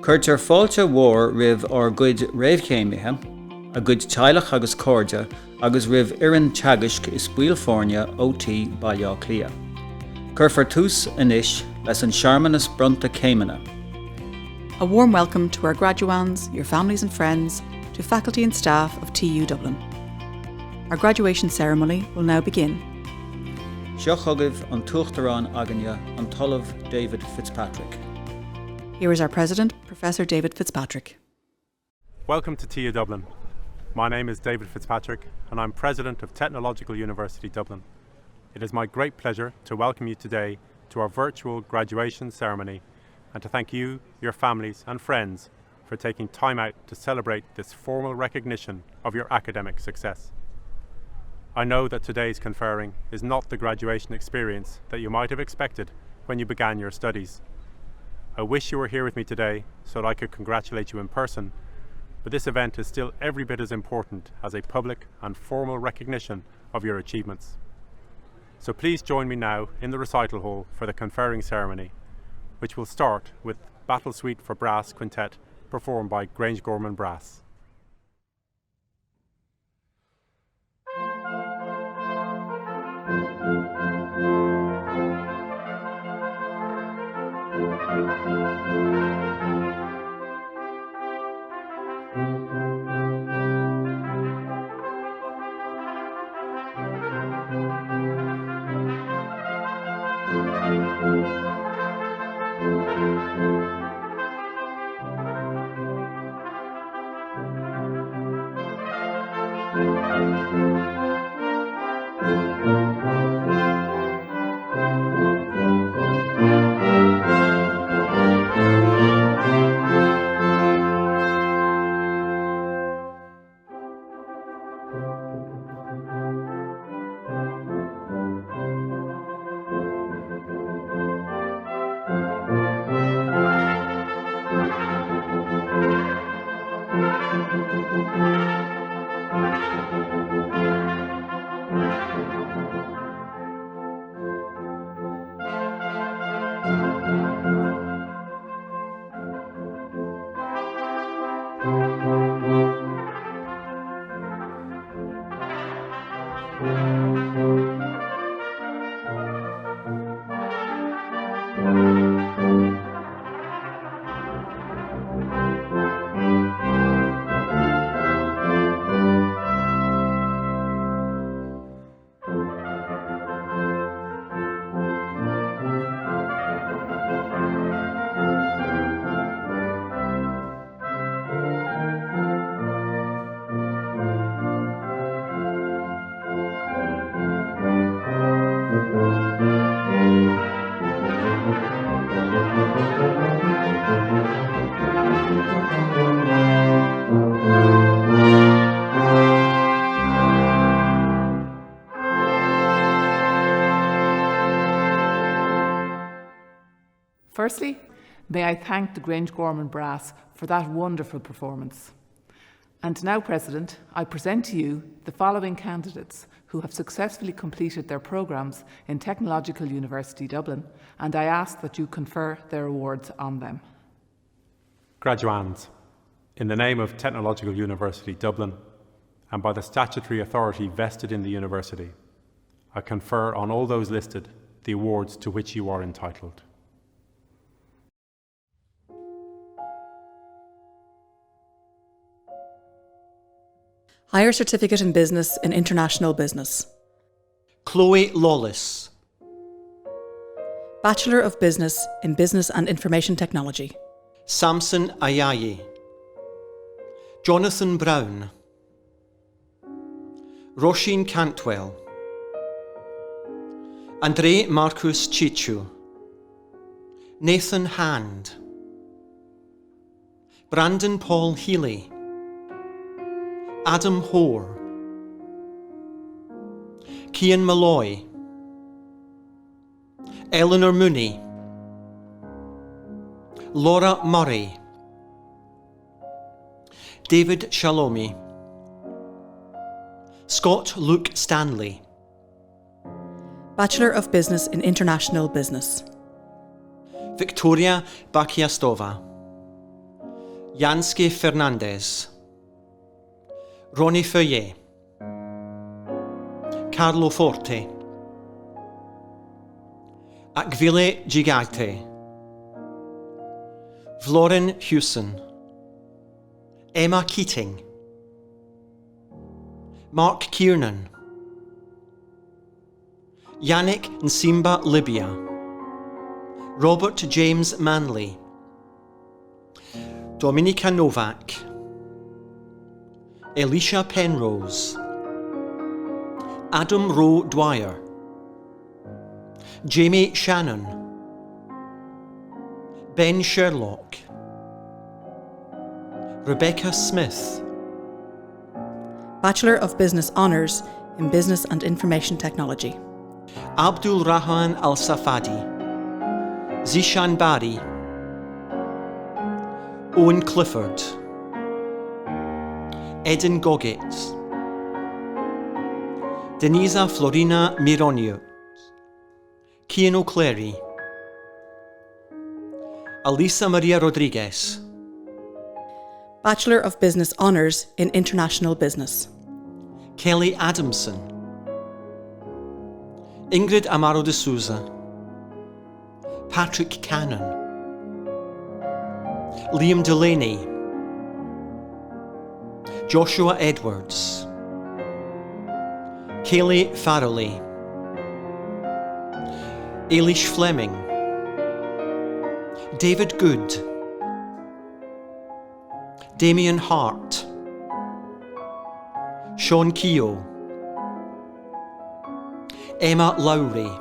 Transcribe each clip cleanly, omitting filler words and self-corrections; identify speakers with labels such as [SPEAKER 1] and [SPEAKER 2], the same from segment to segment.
[SPEAKER 1] Cuirtear fáilte mhór ribh ar gcuid réamhchéimithe, a gcuid teaghlach agus cóide agus ribh iarrainn teagaisc is buail fórne OT bailá clia. Cuirfar tús inis leis an searmanas brunta céimena.
[SPEAKER 2] A warm welcome to our graduands, your families and friends, to faculty and staff of TU Dublin. Our graduation ceremony will now begin.
[SPEAKER 1] Seo chugaibh an tuachtarán aganne an talamh David Fitzpatrick.
[SPEAKER 2] Here is our President, Professor David Fitzpatrick.
[SPEAKER 3] Welcome to TU Dublin. My name is David Fitzpatrick and I'm President of Technological University Dublin. It is my great pleasure to welcome you today to our virtual graduation ceremony and to thank you, your families and friends for taking time out to celebrate this formal recognition of your academic success. I know that today's conferring is not the graduation experience that you might have expected when you began your studies. I wish you were here with me today so that I could congratulate you in person, but this event is still every bit as important as a public and formal recognition of your achievements. So please join me now in the recital hall for the conferring ceremony, which will start with Battle Suite for Brass Quintet performed by Grangegorman Brass.
[SPEAKER 4] Firstly, may I thank the Grangegorman Brass for that wonderful performance. And now, President, I present to you the following candidates who have successfully completed their programmes in Technological University Dublin, and I ask that you confer their awards on them.
[SPEAKER 3] Graduands, in the name of Technological University Dublin, and by the statutory authority vested in the university, I confer on all those listed the awards to which you are entitled.
[SPEAKER 2] Higher Certificate in Business in International Business.
[SPEAKER 5] Chloe Lawless.
[SPEAKER 2] Bachelor of Business in Business and Information Technology.
[SPEAKER 5] Samson Ayayi. Jonathan Brown. Roisin Cantwell. Andre Marcus Chichu. Nathan Hand. Brandon Paul Healy. Adam Hoare. Cian Malloy. Eleanor Mooney. Laura Murray. David Shalomi. Scott Luke Stanley.
[SPEAKER 2] Bachelor of Business in International Business.
[SPEAKER 5] Victoria Bakiastova. Jansky Fernandez, Ronnie Feuillet, Carlo Forte, Akvile Gigate, Vlorin Hewson, Emma Keating, Mark Kiernan, Yannick Nsimba Libya, Robert James Manley, Dominika Novak, Elisha Penrose, Adam Rowe Dwyer, Jamie Shannon, Ben Sherlock, Rebecca Smith,
[SPEAKER 2] Bachelor of Business Honours in Business and Information Technology.
[SPEAKER 5] Abdul Rahman Al Safadi, Zishan Bari, Owen Clifford, Eden Goggett, Denisa Florina Mironio, Cian O'Clery, Alisa Maria Rodriguez,
[SPEAKER 2] Bachelor of Business Honours in International Business.
[SPEAKER 5] Kelly Adamson, Ingrid Amaro de Souza, Patrick Cannon, Liam Delaney, Joshua Edwards, Kaylee Farrelly, Eilish Fleming, David Good, Damien Hart, Sean Keogh, Emma Lowry,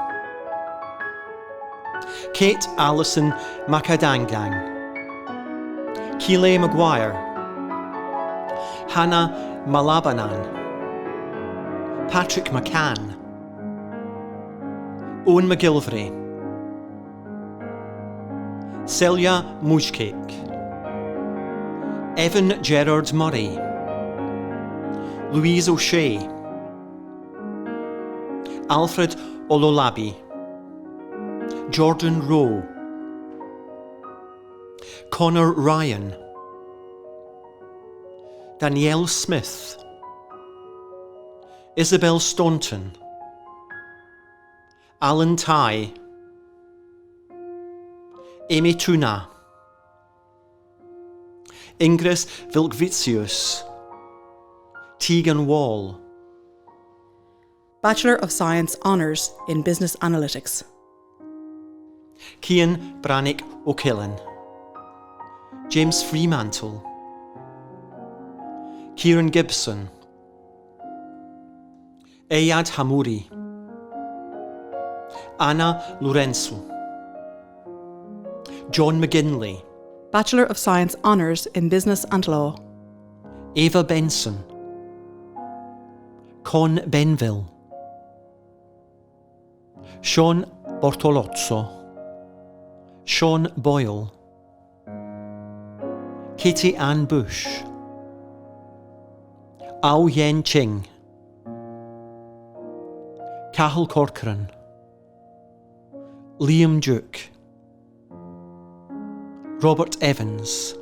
[SPEAKER 5] Kate Allison Makadangang, Keeley Maguire, Hannah Malabanan, Patrick McCann, Owen McGilvray, Celia Mujcake, Evan Gerard Murray, Louise O'Shea, Alfred Ololabi, Jordan Rowe, Connor Ryan, Danielle Smith, Isabel Staunton, Alan Ty, Amy Tuna, Ingris Vilkvicius, Tegan Wall.
[SPEAKER 2] Bachelor of Science Honours in Business Analytics.
[SPEAKER 5] Cian Brannick O'Killen, James Fremantle, Kieran Gibson, Ayad Hamouri, Anna Lorenzo, John McGinley,
[SPEAKER 2] Bachelor of Science Honours in Business and Law.
[SPEAKER 5] Ava Benson, Con Benville, Sean Bortolozzo, Sean Boyle, Katie Ann Bush, Ao Yen Ching, Cahill Corcoran, Liam Duke, Robert Evans,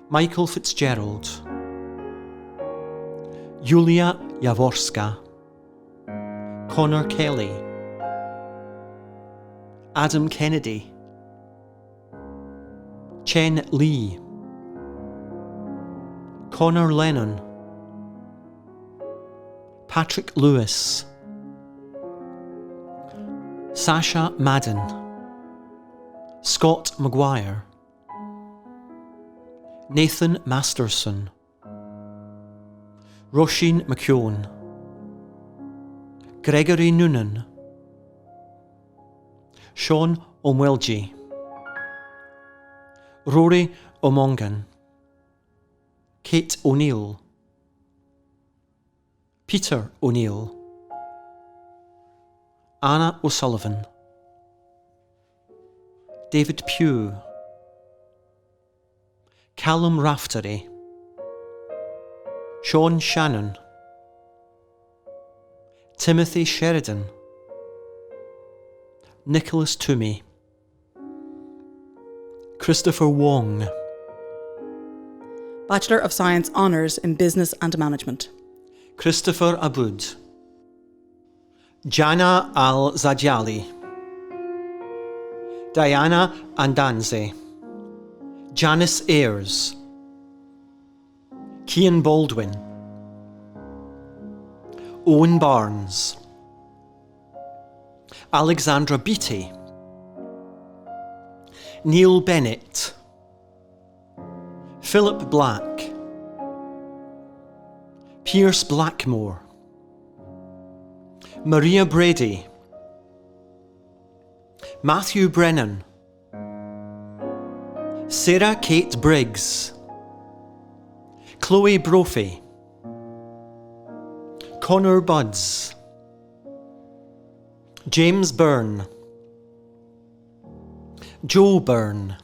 [SPEAKER 5] Michael Fitzgerald, Yulia Jaworska, Connor Kelly, Adam Kennedy, Chen Lee, Connor Lennon, Patrick Lewis, Sasha Madden, Scott Maguire, Nathan Masterson, Roisin McKeown, Gregory Noonan, Sean Omwelji, Rory Omongan, Kate O'Neill, Peter O'Neill, Anna O'Sullivan, David Pugh, Callum Raftery, Sean Shannon, Timothy Sheridan, Nicholas Toomey, Christopher Wong,
[SPEAKER 2] Bachelor of Science Honours in Business and Management.
[SPEAKER 5] Christopher Aboud. Jana Al-Zajali. Diana Andanze. Janice Ayres. Cian Baldwin. Owen Barnes. Alexandra Beattie. Neil Bennett. Philip Black. Pierce Blackmore. Maria Brady. Matthew Brennan. Sarah Kate Briggs. Chloe Brophy. Connor Buds. James Byrne. Joe Byrne.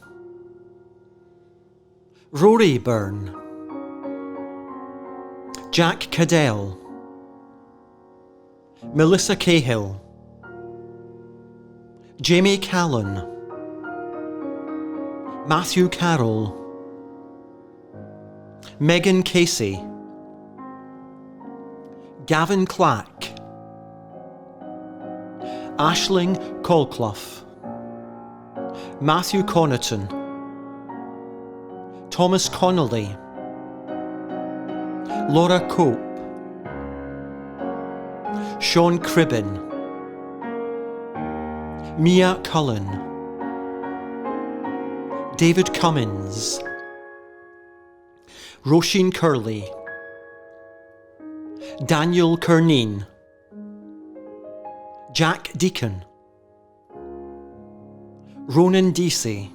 [SPEAKER 5] Rory Byrne. Jack Cadell. Melissa Cahill. Jamie Callan. Matthew Carroll. Megan Casey. Gavin Clack. Aisling Colclough. Matthew Connaughton. Thomas Connolly. Laura Cope. Sean Cribbin. Mia Cullen. David Cummins. Roisin Curley. Daniel Kerneen. Jack Deacon. Ronan Deasy.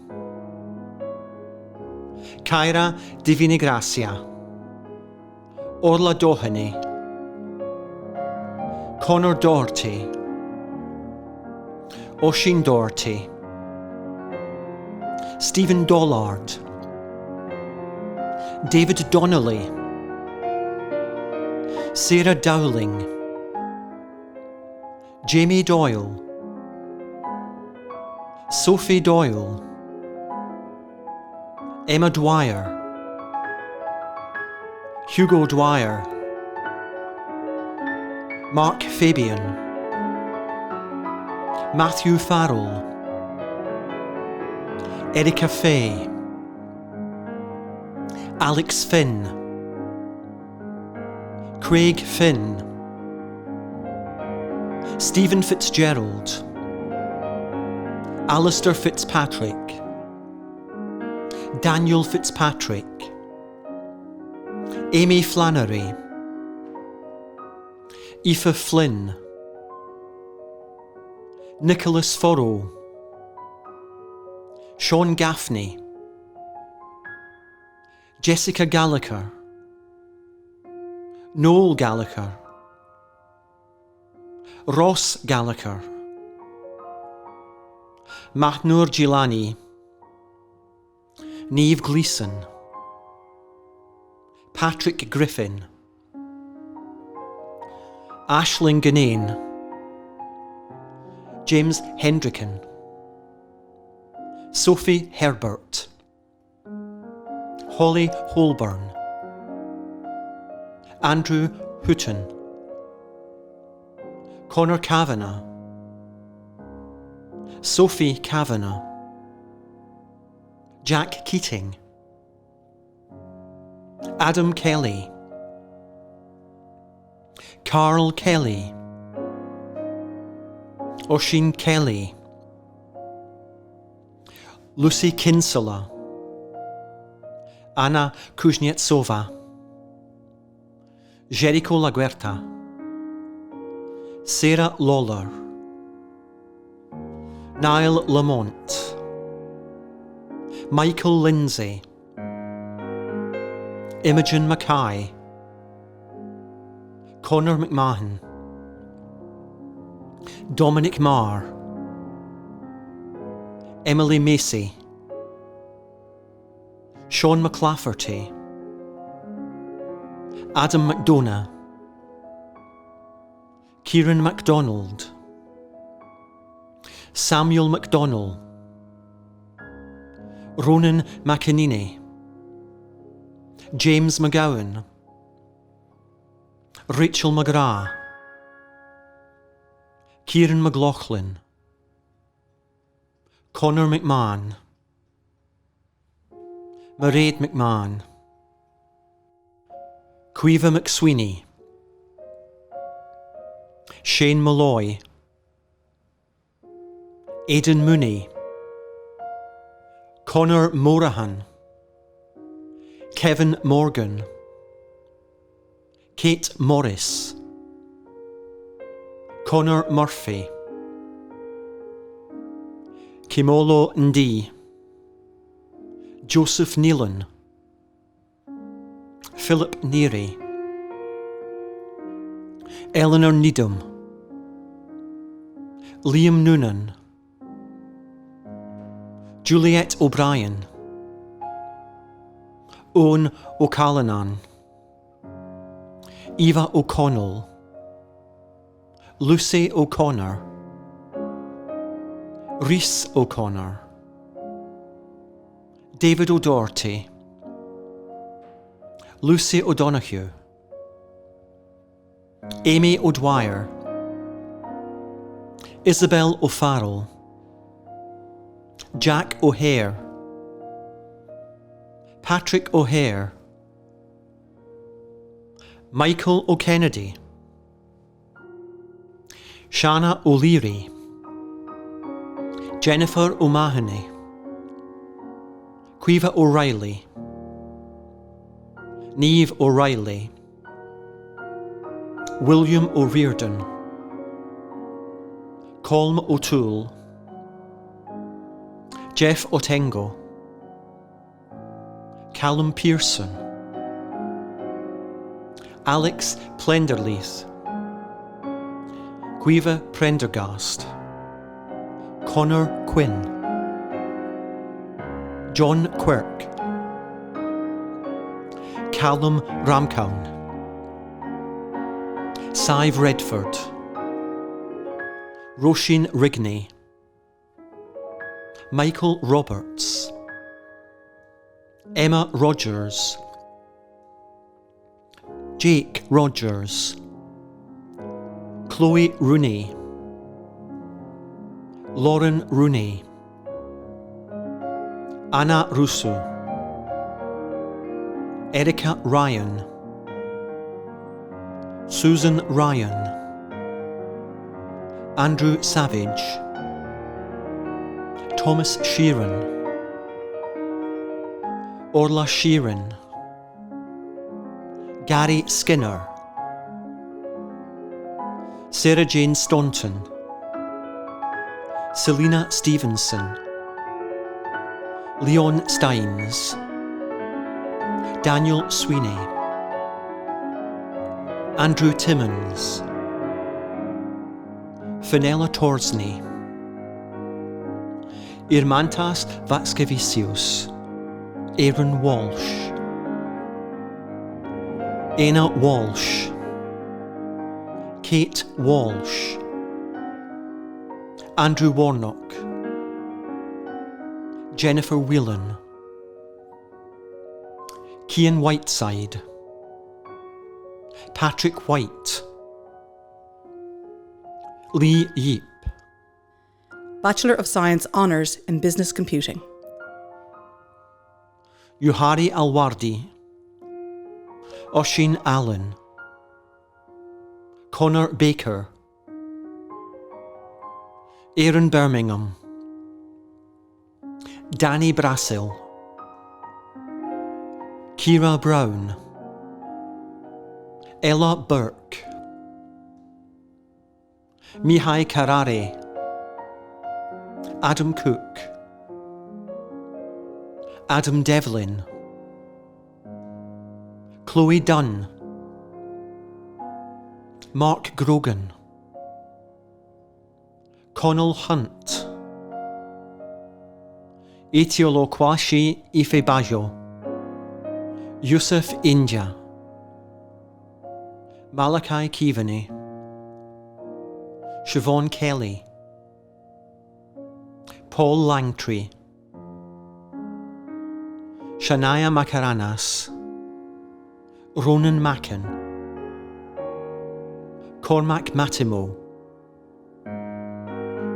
[SPEAKER 5] Kyra Divinigracia. Orla Doheny. Connor Doherty. Oisin Doherty. Stephen Dollard. David Donnelly. Sarah Dowling. Jamie Doyle. Sophie Doyle. Emma Dwyer. Hugo Dwyer. Mark Fabian. Matthew Farrell. Erica Fay. Alex Finn. Craig Finn. Stephen Fitzgerald. Alistair Fitzpatrick. Daniel Fitzpatrick. Amy Flannery. Aoife Flynn. Nicholas Forrow. Sean Gaffney. Jessica Gallagher. Noel Gallagher. Ross Gallagher. Mahnur Gilani. Niamh Gleeson. Patrick Griffin. Aisling Ganane. James Hendricken. Sophie Herbert. Holly Holborn. Andrew Houghton. Connor Kavanagh. Sophie Kavanagh. Jack Keating. Adam Kelly. Carl Kelly. Oisin Kelly. Lucy Kinsella. Anna Kuznetsova. Jericho Laguerta. Sarah Lawler. Niall Lamont. Michael Lindsay. Imogen Mackay. Conor McMahon. Dominic Marr. Emily Macy. Sean McLafferty. Adam McDonough. Kieran MacDonald. Samuel McDonnell. Ronan McEnany. James McGowan, Rachel McGrath, Kieran McLaughlin, Conor McMahon, Mairead McMahon, Caoimhe McSweeney, Shane Malloy, Aidan Mooney, Conor Morahan, Kevin Morgan, Kate Morris, Conor Murphy, Kimolo Ndi, Joseph Nealon, Philip Neary, Eleanor Needham, Liam Noonan, Juliet O'Brien, Owen O'Callanan, Eva O'Connell, Lucy O'Connor, Rhys O'Connor, David O'Doherty, Lucy O'Donoghue, Amy O'Dwyer, Isabel O'Farrell, Jack O'Hare, Patrick O'Hare, Michael O'Kennedy, Shanna O'Leary, Jennifer O'Mahony, Caoimhe O'Reilly, Niamh O'Reilly, William O'Riordan, Colm O'Toole, Jeff Otengo, Callum Pearson, Alex Plenderleith, Caoimhe Prendergast, Conor Quinn, John Quirk, Callum Ramcown, Sive Redford, Roisin Rigney, Michael Roberts, Emma Rogers, Jake Rogers, Chloe Rooney, Lauren Rooney, Anna Russo, Erica Ryan, Susan Ryan, Andrew Savage, Thomas Sheeran, Orla Sheeran, Gary Skinner, Sarah Jane Staunton, Selena Stevenson, Leon Steins, Daniel Sweeney, Andrew Timmons, Fenella Torsney, Irmantas Vatskevicius, Aaron Walsh, Anna Walsh, Kate Walsh, Andrew Warnock, Jennifer Whelan, Cian Whiteside, Patrick White, Lee Yeep,
[SPEAKER 2] Bachelor of Science Honours in Business Computing,
[SPEAKER 5] Yuhari Alwardi, Oshin Allen, Connor Baker, Aaron Birmingham, Danny Brassill, Kira Brown, Ella Burke, Mihai Carare, Adam Cook, Adam Devlin, Chloe Dunn, Mark Grogan, Connell Hunt, Etiolo Kwashi Ifebajo, Yusuf Inja, Malachi Keaveney, Siobhan Kelly, Paul Langtree, Shania Macaranas, Ronan Mackin, Cormac Matimo,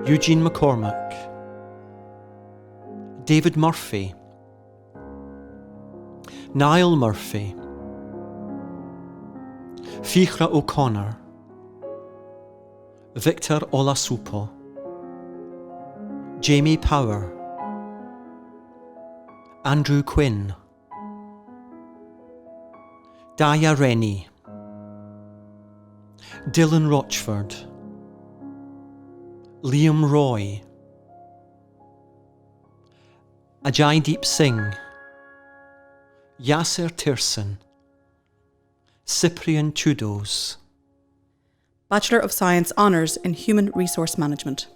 [SPEAKER 5] Eugene McCormack, David Murphy, Niall Murphy, Fiachra O'Connor, Victor Olasupo, Jamie Power, Andrew Quinn, Daya Rennie, Dylan Rochford, Liam Roy, Ajay Deep Singh, Yasser Tirson, Cyprian Tudos,
[SPEAKER 2] Bachelor of Science Honours in Human Resource Management,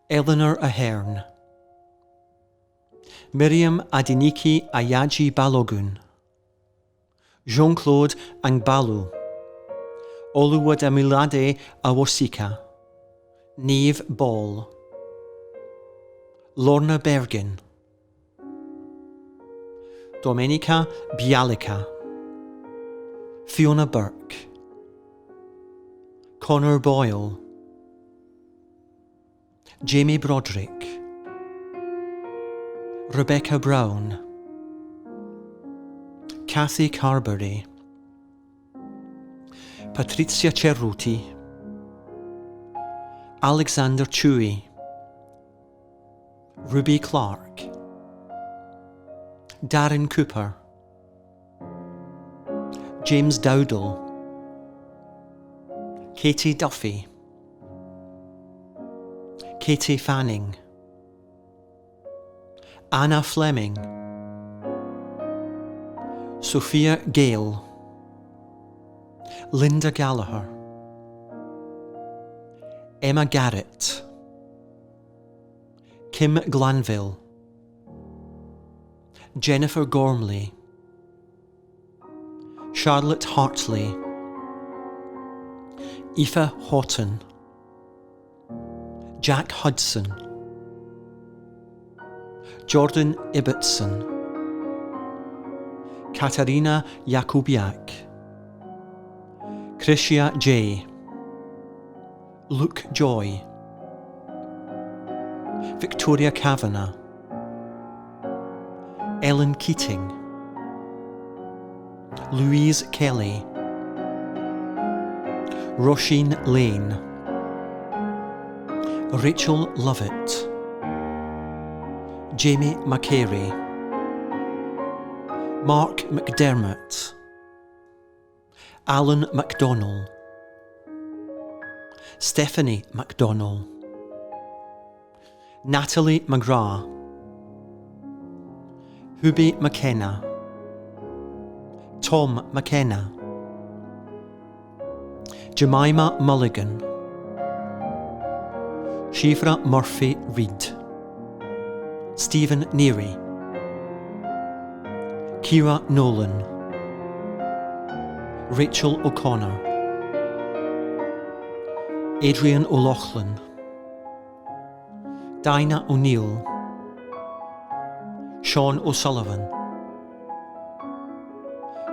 [SPEAKER 5] Eleanor Ahern, Miriam Adiniki Ayaji Balogun, Jean-Claude Angbalu, Oluwadamilade Awosika, Neve Ball, Lorna Bergin, Domenica Bialica, Fiona Burke, Connor Boyle, Jamie Broderick, Rebecca Brown, Kathy Carberry, Patrizia Cerruti, Alexander Chewy, Ruby Clark, Darren Cooper, James Dowdall, Katie Duffy, Katie Fanning, Anna Fleming, Sophia Gale, Linda Gallagher, Emma Garrett, Kim Glanville, Jennifer Gormley, Charlotte Hartley, Aoife Houghton, Jack Hudson, Jordan Ibbotson, Katarina Jakubiak, Krishia J, Luke Joy, Victoria Kavanagh, Ellen Keating, Louise Kelly, Roisin Lane, Rachel Lovett, Jamie McCary, Mark McDermott, Alan McDonnell, Stephanie McDonnell, Natalie McGrath, Hubie McKenna, Tom McKenna, Jemima Mulligan, Shifra Murphy Reid, Stephen Neary, Kira Nolan, Rachel O'Connor, Adrian O'Loughlin, Dinah O'Neill, Sean O'Sullivan,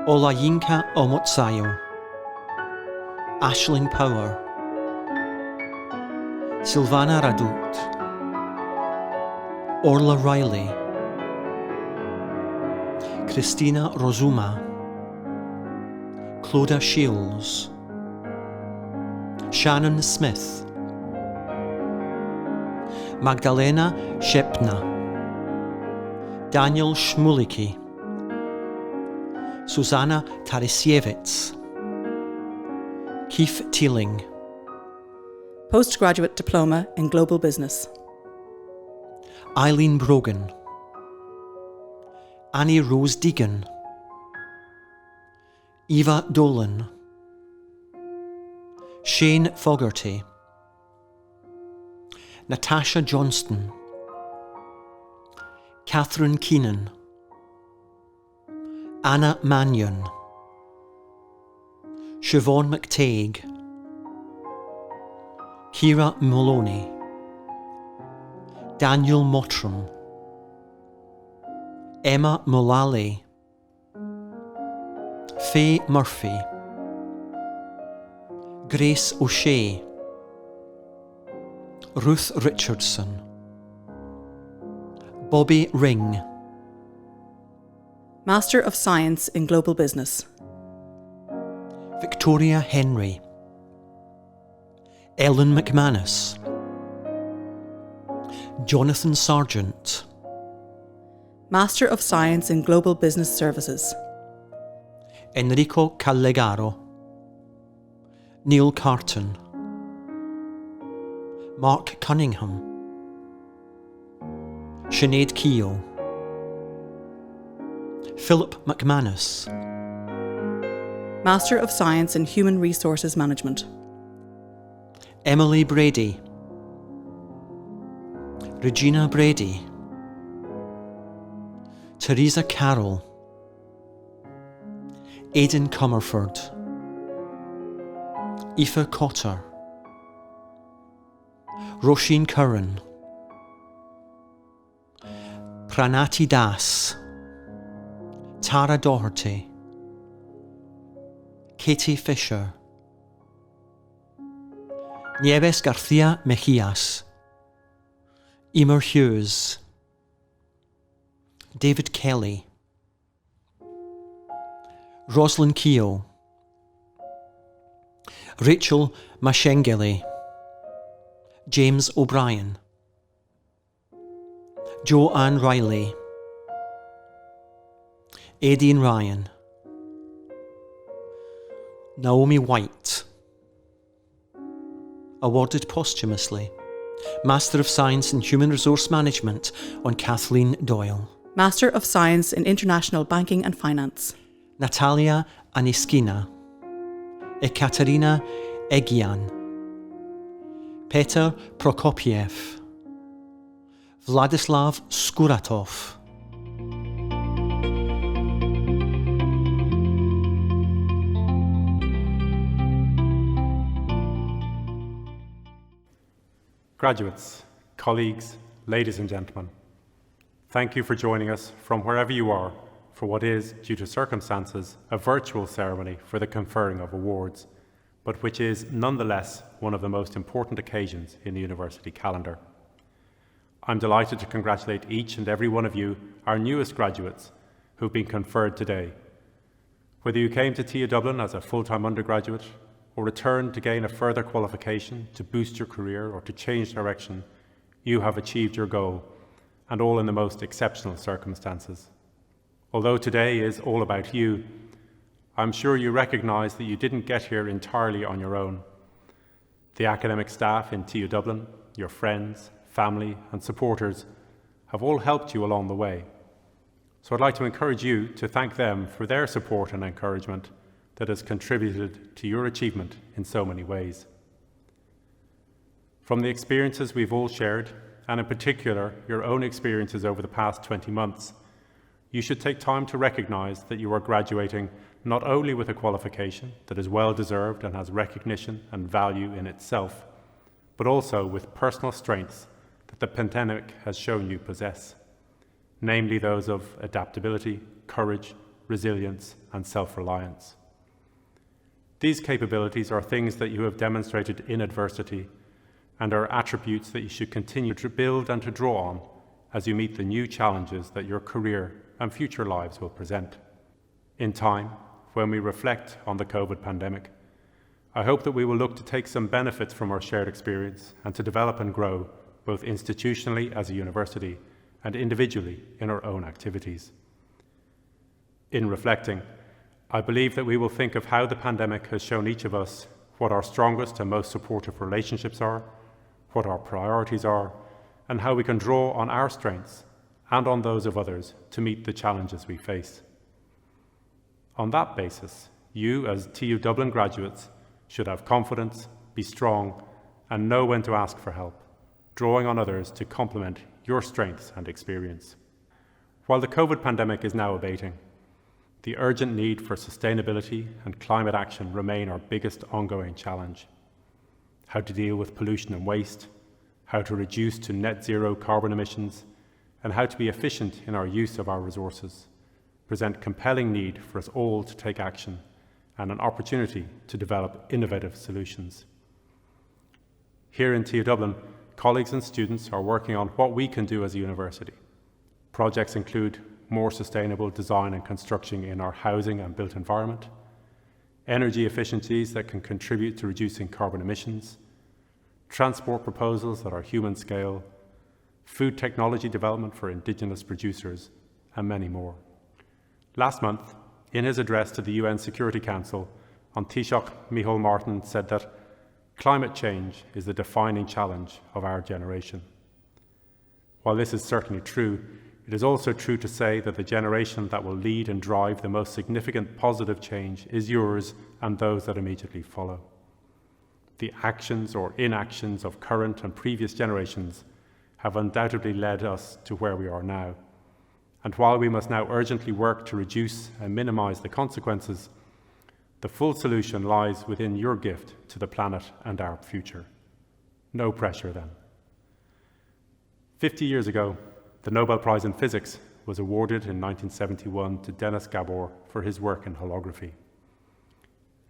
[SPEAKER 5] Olayinka Omotsayo, Aisling Power, Silvana Radut, Orla Riley, Christina Rozuma, Clodagh Shields, Shannon Smith, Magdalena Shepna, Daniel Shmuliki, Susanna Tarasiewicz, Keith Teeling,
[SPEAKER 2] Postgraduate Diploma in Global Business,
[SPEAKER 5] Eileen Brogan, Annie Rose Deegan, Eva Dolan, Shane Fogarty, Natasha Johnston, Catherine Keenan, Anna Mannion, Siobhan McTague, Kira Maloney, Daniel Mottram, Emma Mullally, Faye Murphy, Grace O'Shea, Ruth Richardson, Bobby Ring,
[SPEAKER 2] Master of Science in Global Business,
[SPEAKER 5] Victoria Henry, Ellen McManus, Jonathan Sargent,
[SPEAKER 2] Master of Science in Global Business Services,
[SPEAKER 5] Enrico Callegaro, Neil Carton, Mark Cunningham, Sinead Keogh, Philip McManus,
[SPEAKER 2] Master of Science in Human Resources Management,
[SPEAKER 5] Emily Brady, Regina Brady, Teresa Carroll, Aidan Comerford, Aoife Cotter, Roisin Curran, Pranati Das, Tara Doherty, Katie Fisher, Nieves Garcia Mejias, Emer Hughes, David Kelly, Roslyn Keogh, Rachel Mashengele, James O'Brien, Joanne Riley, Aideen Ryan, Naomi White, awarded posthumously, Master of Science in Human Resource Management on Kathleen Doyle,
[SPEAKER 2] Master of Science in International Banking and Finance,
[SPEAKER 5] Natalia Aniskina, Ekaterina Egian, Petr Prokopiev, Vladislav Skuratov,
[SPEAKER 3] Graduates, colleagues, ladies and gentlemen, thank you for joining us from wherever you are for what is, due to circumstances, a virtual ceremony for the conferring of awards, but which is nonetheless one of the most important occasions in the university calendar. I'm delighted to congratulate each and every one of you, our newest graduates, who've been conferred today. Whether you came to TU Dublin as a full-time undergraduate, or returned to gain a further qualification, to boost your career, or to change direction, you have achieved your goal, and all in the most exceptional circumstances. Although today is all about you, I'm sure you recognise that you didn't get here entirely on your own. The academic staff in TU Dublin, your friends, family and supporters have all helped you along the way. So I'd like to encourage you to thank them for their support and encouragement that has contributed to your achievement in so many ways. From the experiences we've all shared, and in particular your own experiences over the past 20 months, you should take time to recognise that you are graduating not only with a qualification that is well deserved and has recognition and value in itself, but also with personal strengths that the pandemic has shown you possess, namely those of adaptability, courage, resilience and self-reliance. These capabilities are things that you have demonstrated in adversity and are attributes that you should continue to build and to draw on as you meet the new challenges that your career and future lives will present. In time, when we reflect on the COVID pandemic, I hope that we will look to take some benefits from our shared experience and to develop and grow both institutionally as a university and individually in our own activities. In reflecting, I believe that we will think of how the pandemic has shown each of us what our strongest and most supportive relationships are, what our priorities are, and how we can draw on our strengths and on those of others to meet the challenges we face. On that basis, you as TU Dublin graduates should have confidence, be strong, and know when to ask for help, drawing on others to complement your strengths and experience. While the COVID pandemic is now abating, the urgent need for sustainability and climate action remain our biggest ongoing challenge. How to deal with pollution and waste, how to reduce to net zero carbon emissions, and how to be efficient in our use of our resources present compelling need for us all to take action and an opportunity to develop innovative solutions. Here in TU Dublin, colleagues and students are working on what we can do as a university. Projects include more sustainable design and construction in our housing and built environment, energy efficiencies that can contribute to reducing carbon emissions, transport proposals that are human scale, food technology development for indigenous producers, and many more. Last month, in his address to the UN Security Council, on Taoiseach Micheál Martin said that climate change is the defining challenge of our generation. While this is certainly true, it is also true to say that the generation that will lead and drive the most significant positive change is yours and those that immediately follow. The actions or inactions of current and previous generations have undoubtedly led us to where we are now. And while we must now urgently work to reduce and minimise the consequences, the full solution lies within your gift to the planet and our future. No pressure then. 50 years ago, the Nobel Prize in Physics was awarded in 1971 to Dennis Gabor for his work in holography.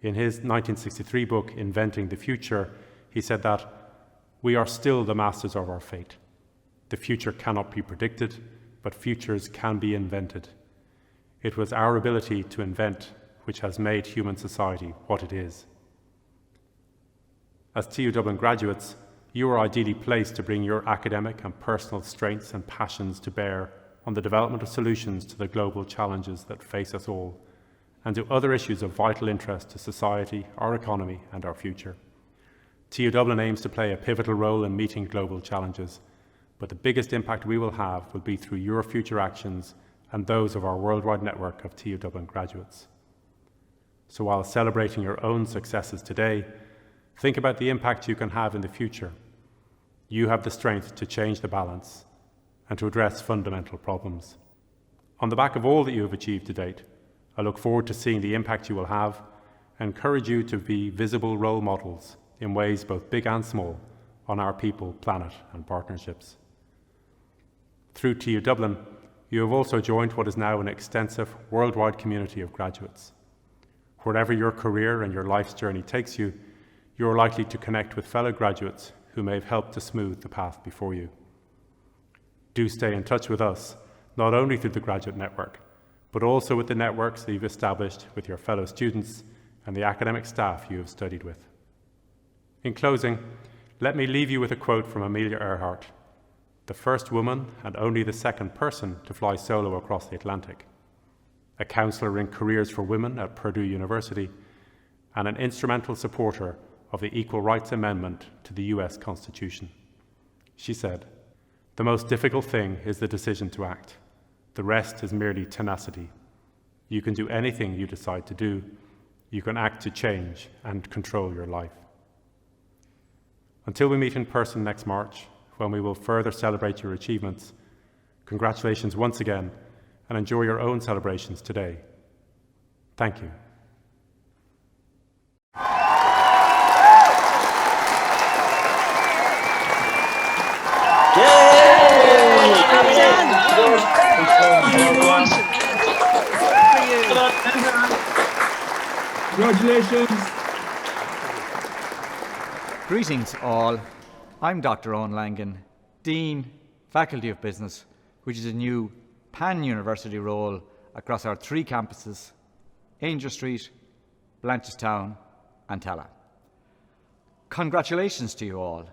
[SPEAKER 3] In his 1963 book, Inventing the Future, he said that we are still the masters of our fate. The future cannot be predicted, but futures can be invented. It was our ability to invent which has made human society what it is. As TU Dublin graduates, you are ideally placed to bring your academic and personal strengths and passions to bear on the development of solutions to the global challenges that face us all, and to other issues of vital interest to society, our economy, and our future. TU Dublin aims to play a pivotal role in meeting global challenges, but the biggest impact we will have will be through your future actions and those of our worldwide network of TU Dublin graduates. So while celebrating your own successes today, think about the impact you can have in the future. You have the strength to change the balance and to address fundamental problems. On the back of all that you have achieved to date, I look forward to seeing the impact you will have and encourage you to be visible role models in ways both big and small on our people, planet, and partnerships. Through TU Dublin, you have also joined what is now an extensive worldwide community of graduates. Wherever your career and your life's journey takes you, you are likely to connect with fellow graduates who may have helped to smooth the path before you. Do stay in touch with us, not only through the graduate network, but also with the networks that you've established with your fellow students and the academic staff you have studied with. In closing, let me leave you with a quote from Amelia Earhart, the first woman and only the second person to fly solo across the Atlantic, a counsellor in careers for women at Purdue University, and an instrumental supporter of the Equal Rights Amendment to the US Constitution. She said, "The most difficult thing is the decision to act. The rest is merely tenacity. You can do anything you decide to do. You can act to change and control your life." Until we meet in person next March, when we will further celebrate your achievements, congratulations once again, and enjoy your own celebrations today. Thank you.
[SPEAKER 6] Congratulations.
[SPEAKER 7] Greetings all. I'm Dr. Owen Langan, Dean, Faculty of Business, which is a new pan-university role across our 3 campuses, Ainger Street, Blanchardstown and Tala. Congratulations to you all.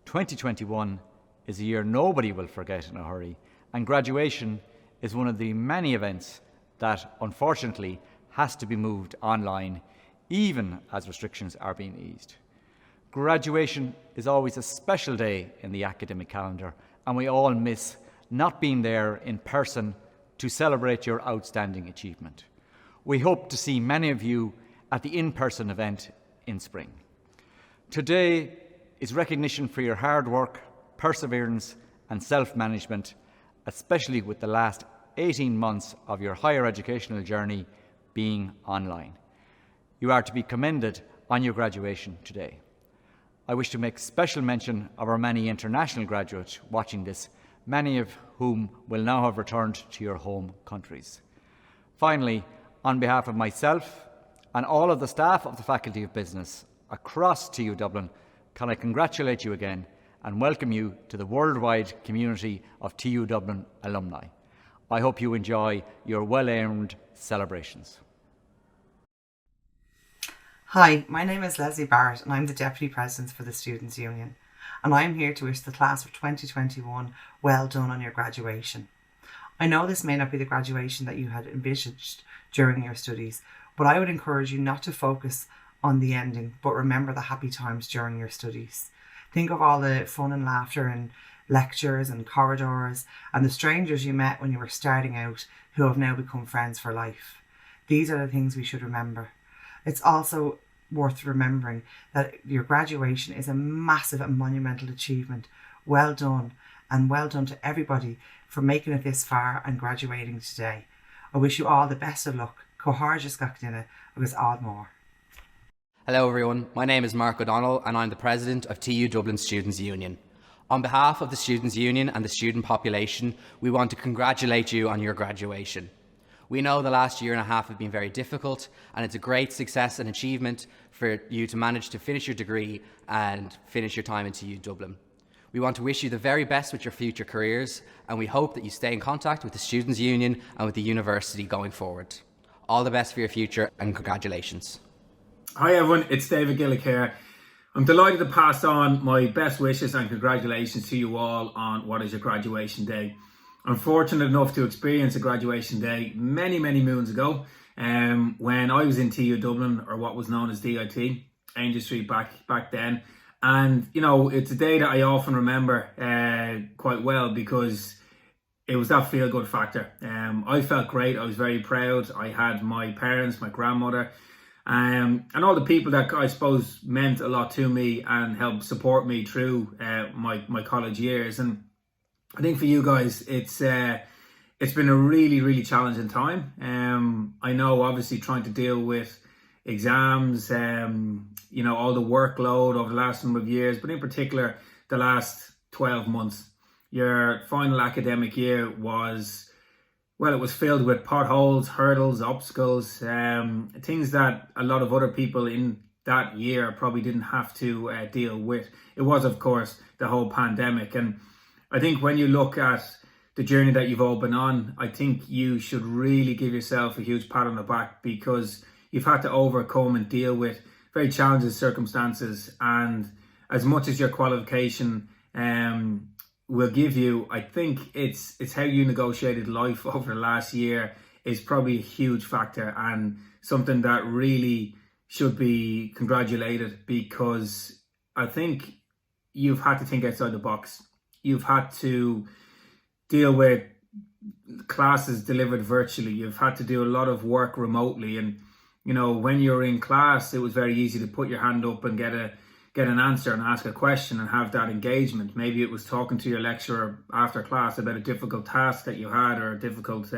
[SPEAKER 7] 2021 is a year nobody will forget in a hurry, and graduation is one of the many events that unfortunately has to be moved online, even as restrictions are being eased. Graduation is always a special day in the academic calendar, and we all miss not being there in person to celebrate your outstanding achievement. We hope to see many of you at the in-person event in spring. Today is recognition for your hard work, perseverance and self-management, especially with the last 18 months of your higher educational journey being online. You are to be commended on your graduation today. I wish to make special mention of our many international graduates watching this, many of whom will now have returned to your home countries. Finally, on behalf of myself and all of the staff of the Faculty of Business across TU Dublin, can I congratulate you again and welcome you to the worldwide community of TU Dublin alumni. I hope you enjoy your well-earned celebrations.
[SPEAKER 6] Hi, my name is Leslie Barrett and I'm the Deputy President for the Students' Union, and I'm here to wish the class of 2021 well done on your graduation. I know this may not be the graduation that you had envisaged during your studies, but I would encourage you not to focus on the ending, but remember the happy times during your studies. Think of all the fun and laughter and lectures and corridors and the strangers you met when you were starting out who have now become friends for life. These are the things we should remember. It's also worth remembering that your graduation is a massive and monumental achievement. Well done, and well done to everybody for making it this far and graduating today. I wish you all the best of luck. Coharjas gachdine agus Ardmore.
[SPEAKER 8] Hello everyone, my name is Mark O'Donnell and I'm the President of TU Dublin Students' Union. On behalf of the Students' Union and the student population, we want to congratulate you on your graduation. We know the last year and a half have been very difficult, and it's a great success and achievement for you to manage to finish your degree and finish your time in TU Dublin. We want to wish you the very best with your future careers, and we hope that you stay in contact with the Students' Union and with the university going forward. All the best for your future, and congratulations.
[SPEAKER 9] Hi everyone, it's David Gillick here. I'm delighted to pass on my best wishes and congratulations to you all on what is your graduation day. I'm fortunate enough to experience a graduation day many moons ago when I was in TU Dublin, or what was known as DIT, Angel Street back then. And, you know, it's a day that I often remember quite well because it was that feel-good factor. I felt great. I was very proud. I had my parents, my grandmother, and all the people that I suppose meant a lot to me and helped support me through my college years. And I think for you guys, it's been a really challenging time. I know, obviously, trying to deal with exams, you know, all the workload over the last number of years, but in particular, the last 12 months. Your final academic year was, well, it was filled with potholes, hurdles, obstacles, things that a lot of other people in that year probably didn't have to deal with. It was, of course, the whole pandemic. And I think when you look at the journey that you've all been on, I think you should really give yourself a huge pat on the back because you've had to overcome and deal with very challenging circumstances. And as much as your qualification will give you, I think it's how you negotiated life over the last year is probably a huge factor and something that really should be congratulated, because I think you've had to think outside the box. You've had to deal with classes delivered virtually. You've had to do a lot of work remotely. And, you know, when you're in class, it was very easy to put your hand up and get an answer and ask a question and have that engagement. Maybe it was talking to your lecturer after class about a difficult task that you had or a difficult,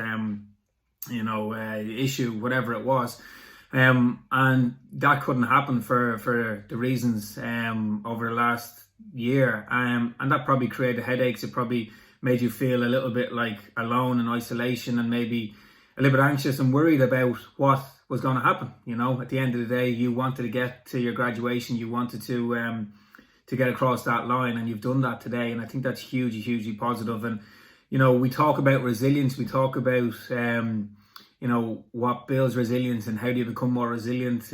[SPEAKER 9] issue, whatever it was. And that couldn't happen for the reasons over the last year. And that probably created headaches. It probably made you feel a little bit like alone in isolation and maybe a little bit anxious and worried about what was going to happen. You know, at the end of the day, you wanted to get to your graduation. You wanted to get across that line, and you've done that today. And I think that's hugely positive. And, you know, we talk about resilience. We talk about, what builds resilience and how do you become more resilient.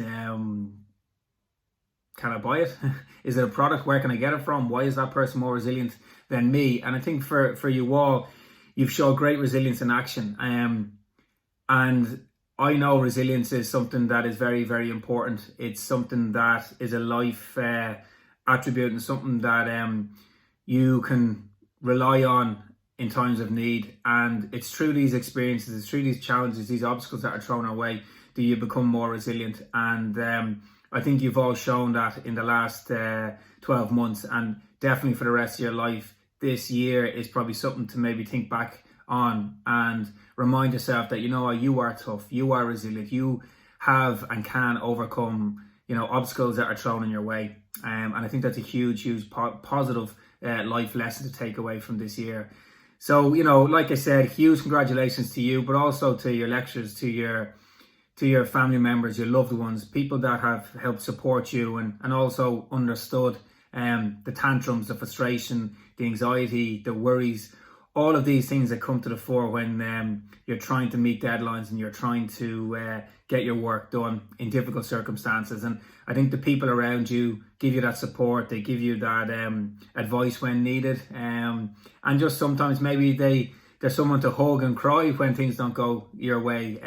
[SPEAKER 9] Can I buy it? Is it a product? Where can I get it from? Why is that person more resilient than me? And I think for you all, you've shown great resilience in action. And I know resilience is something that is very important. It's something that is a life attribute and something that you can rely on in times of need. And it's through these experiences, it's through these challenges, these obstacles that are thrown our way, do you become more resilient. And I think you've all shown that in the last 12 months, and definitely for the rest of your life. This year is probably something to maybe think back on and remind yourself that, you know, you are tough, you are resilient, you have and can overcome, you know, obstacles that are thrown in your way. And I think that's a huge positive life lesson to take away from this year. So, you know, like I said, huge congratulations to you, but also to your lecturers, to your family members, your loved ones, people that have helped support you and also understood the tantrums, the frustration, the anxiety, the worries, all of these things that come to the fore when you're trying to meet deadlines and you're trying to get your work done in difficult circumstances. And I think the people around you give you that support, they give you that advice when needed, and just sometimes maybe there's someone to hug and cry when things don't go your way.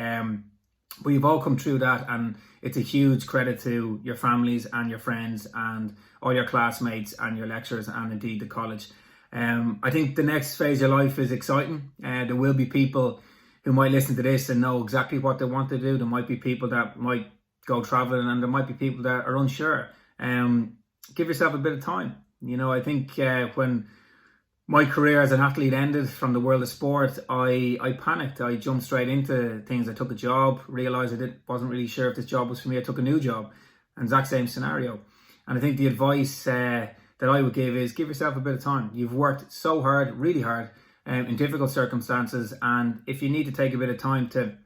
[SPEAKER 9] But you've all come through that, and it's a huge credit to your families and your friends and all your classmates and your lecturers and indeed the college. I think the next phase of life is exciting. There will be people who might listen to this and know exactly what they want to do. There might be people that might go traveling, and there might be people that are unsure. Give yourself a bit of time. You know, I think when my career as an athlete ended from the world of sport, I panicked. I jumped straight into things. I took a job, realised wasn't really sure if this job was for me. I took a new job, exact same scenario. And I think the advice that I would give is give yourself a bit of time. You've worked so hard, really hard, in difficult circumstances. And if you need to take a bit of time to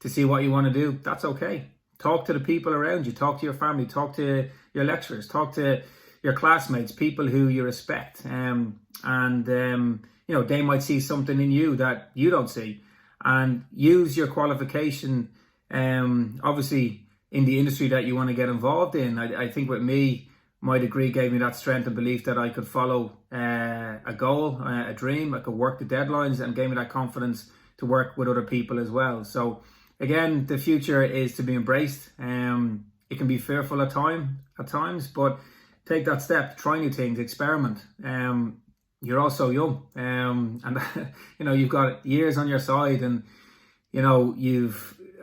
[SPEAKER 9] see what you want to do, that's okay. Talk to the people around you, talk to your family, talk to your lecturers, talk to your classmates, people who you respect. You know, they might see something in you that you don't see, and use your qualification, obviously in the industry that you want to get involved in. I think with me, my degree gave me that strength and belief that I could follow a goal, a dream. I could work the deadlines, and gave me that confidence to work with other people as well. So again, the future is to be embraced. It can be fearful at times, but take that step, try new things, experiment. You're also young, and you know, you've got years on your side, and you know,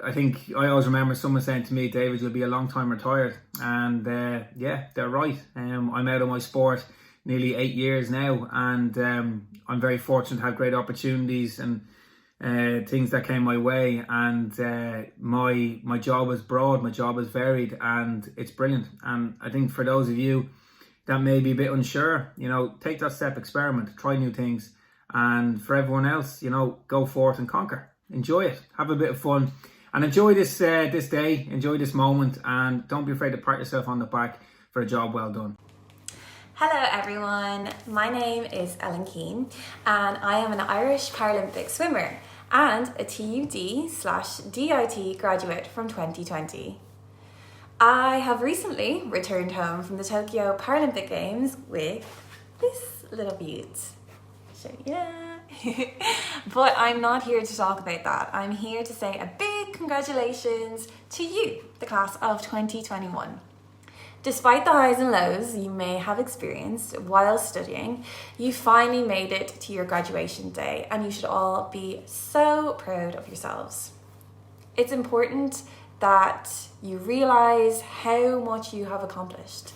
[SPEAKER 9] I think I always remember someone saying to me, David, you'll be a long time retired. And yeah, they're right. I'm out of my sport nearly 8 years now, and I'm very fortunate to have great opportunities and things that came my way. And my job is broad, my job is varied, and it's brilliant. And I think for those of you that may be a bit unsure, you know, take that step, experiment, try new things. And for everyone else, you know, go forth and conquer. Enjoy it, have a bit of fun. And enjoy this day, enjoy this moment, and don't be afraid to pat yourself on the back for a job well done.
[SPEAKER 10] Hello everyone, my name is Ellen Keane, and I am an Irish Paralympic swimmer and a TUD/DIT graduate from 2020. I have recently returned home from the Tokyo Paralympic Games with this little beaut. So yeah. But I'm not here to talk about that. I'm here to say a big congratulations to you, the class of 2021. Despite the highs and lows you may have experienced while studying, you finally made it to your graduation day, and you should all be so proud of yourselves. It's important that you realise how much you have accomplished.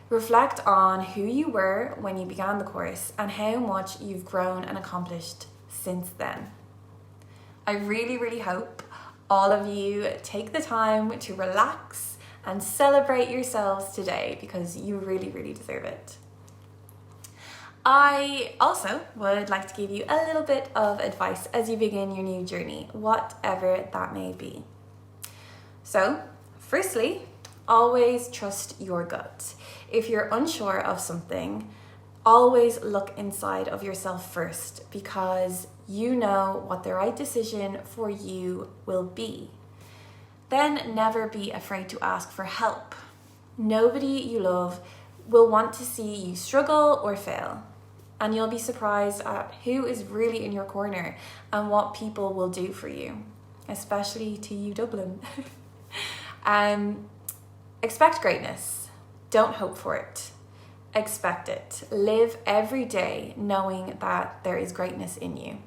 [SPEAKER 10] Reflect on who you were when you began the course and how much you've grown and accomplished since then. I really, really hope all of you take the time to relax and celebrate yourselves today, because you really, really deserve it. I also would like to give you a little bit of advice as you begin your new journey, whatever that may be. So, firstly, always trust your gut. If you're unsure of something, always look inside of yourself first, because you know what the right decision for you will be. Then never be afraid to ask for help. Nobody you love will want to see you struggle or fail, and you'll be surprised at who is really in your corner and what people will do for you, especially TU Dublin. Expect greatness. Don't hope for it. Expect it. Live every day knowing that there is greatness in you.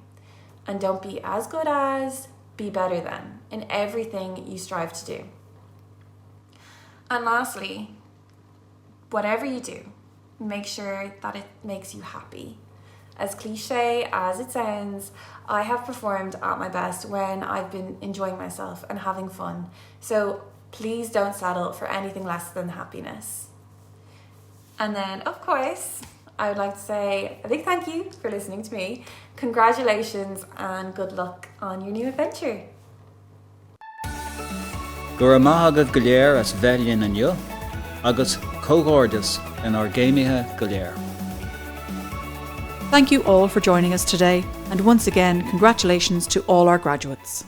[SPEAKER 10] And don't be as good as, be better than in everything you strive to do. And lastly, whatever you do, make sure that it makes you happy. As cliche as it sounds, I have performed at my best when I've been enjoying myself and having fun. So please don't settle for anything less than happiness. And then, of course, I would like to say a big thank you for listening to me. Congratulations and good luck on your new adventure.
[SPEAKER 1] Gur maithagad go léir as bheilíonn inniu, agus cógordas in our géimithe go léir.
[SPEAKER 2] Thank you all for joining us today, and once again, congratulations to all our graduates.